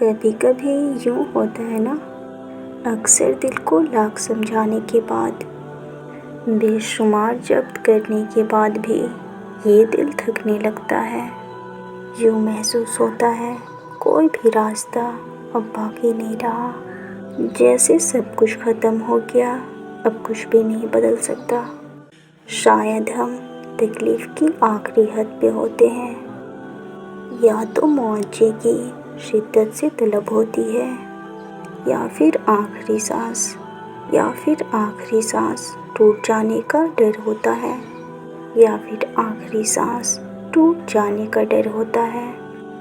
کبھی کبھی یوں ہوتا ہے نا، اکثر دل کو لاکھ سمجھانے کے بعد، بے شمار جبت کرنے کے بعد بھی یہ دل تھکنے لگتا ہے۔ یوں محسوس ہوتا ہے کوئی بھی راستہ اب باقی نہیں رہا، جیسے سب کچھ ختم ہو گیا، اب کچھ بھی نہیں بدل سکتا۔ شاید ہم تکلیف کی آخری حد پہ ہوتے ہیں، یا تو معاوضے کی شدت سے طلب ہوتی ہے، یا پھر آخری سانس ٹوٹ جانے کا ڈر ہوتا ہے،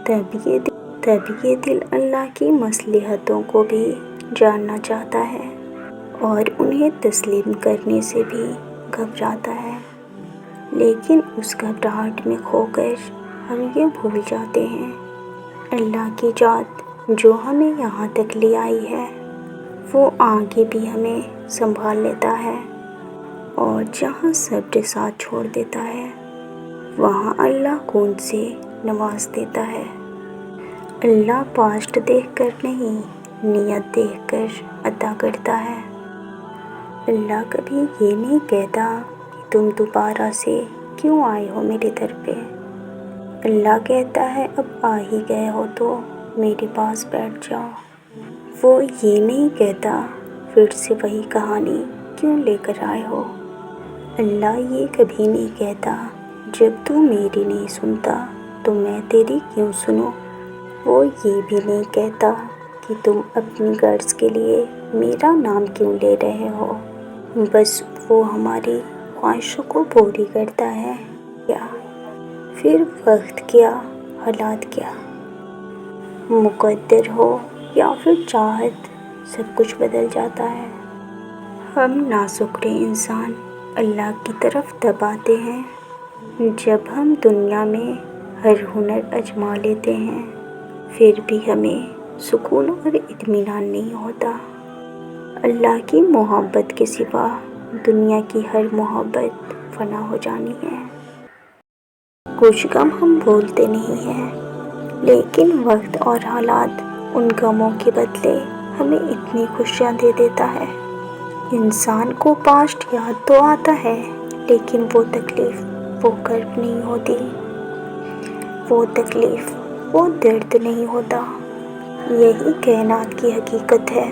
تب یہ دل اللہ کی مصلحتوں کو بھی جاننا چاہتا ہے اور انہیں تسلیم کرنے سے بھی گھبراتا ہے، لیکن اس گھبراہٹ میں کھو کر ہم یہ بھول جاتے ہیں اللہ کی ذات جو ہمیں یہاں تک لے آئی ہے وہ آگے بھی ہمیں سنبھال لیتا ہے، اور جہاں صبر ساتھ چھوڑ دیتا ہے وہاں اللہ کون سے نواز دیتا ہے۔ اللہ پاسٹ دیکھ کر نہیں، نیت دیکھ کر عطا کرتا ہے۔ اللہ کبھی یہ نہیں کہتا کہ تم دوبارہ سے کیوں آئے ہو میرے در پہ۔ اللہ کہتا ہے اب آ ہی گئے ہو تو میرے پاس بیٹھ جاؤ۔ وہ یہ نہیں کہتا پھر سے وہی کہانی کیوں لے کر آئے ہو۔ اللہ یہ کبھی نہیں کہتا جب تو میری نہیں سنتا تو میں تیری کیوں سنوں۔ وہ یہ بھی نہیں کہتا کہ تم اپنی غرض کے لیے میرا نام کیوں لے رہے ہو۔ بس وہ ہماری خواہشوں کو پوری کرتا ہے، پھر وقت کیا، حالات کیا، مقدر ہو یا پھر چاہت، سب کچھ بدل جاتا ہے۔ ہم ناشکر انسان اللہ کی طرف تب آتے ہیں جب ہم دنیا میں ہر ہنر آزما لیتے ہیں، پھر بھی ہمیں سکون اور اطمینان نہیں ہوتا۔ اللہ کی محبت کے سوا دنیا کی ہر محبت فنا ہو جانی ہے۔ کچھ غم ہم بھولتے نہیں ہیں، لیکن وقت اور حالات ان غموں کے بدلے ہمیں اتنی خوشیاں دے دیتا ہے۔ انسان کو پاسٹ یاد تو آتا ہے، لیکن وہ تکلیف، وہ کرب نہیں ہوتی، وہ تکلیف، وہ درد نہیں ہوتا۔ یہی کائنات کی حقیقت ہے۔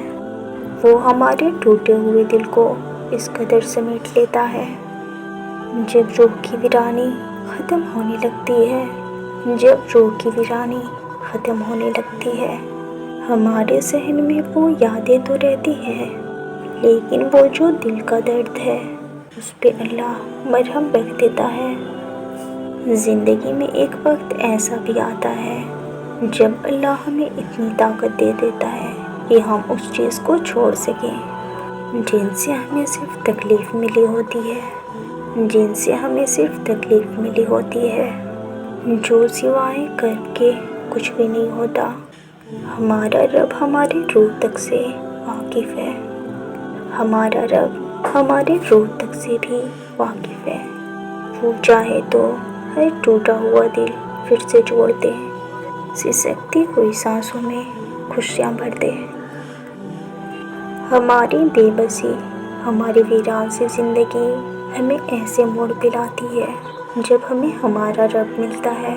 وہ ہمارے ٹوٹے ہوئے دل کو اس قدر سمیٹ لیتا ہے۔ جب روح کی ویرانی ختم ہونے لگتی ہے، ہمارے ذہن میں وہ یادیں تو رہتی ہیں، لیکن وہ جو دل کا درد ہے اس پہ اللہ مرہم رکھ دیتا ہے۔ زندگی میں ایک وقت ایسا بھی آتا ہے جب اللہ ہمیں اتنی طاقت دے دیتا ہے کہ ہم اس چیز کو چھوڑ سکیں جن سے ہمیں صرف تکلیف ملی ہوتی ہے، جو سوائے کرب کے کچھ بھی نہیں ہوتا۔ ہمارا رب ہمارے روح تک سے واقف ہے، ہمارا رب ہمارے روح تک سے بھی واقف ہے۔ وہ چاہے تو ہر ٹوٹا ہوا دل پھر سے جوڑ دے، سسکتی ہوئی سانسوں میں خوشیاں بھر دے۔ ہماری بے بسی، ہماری ویران سی زندگی ہمیں ایسے موڑ پہ لاتی ہے جب ہمیں ہمارا رب ملتا ہے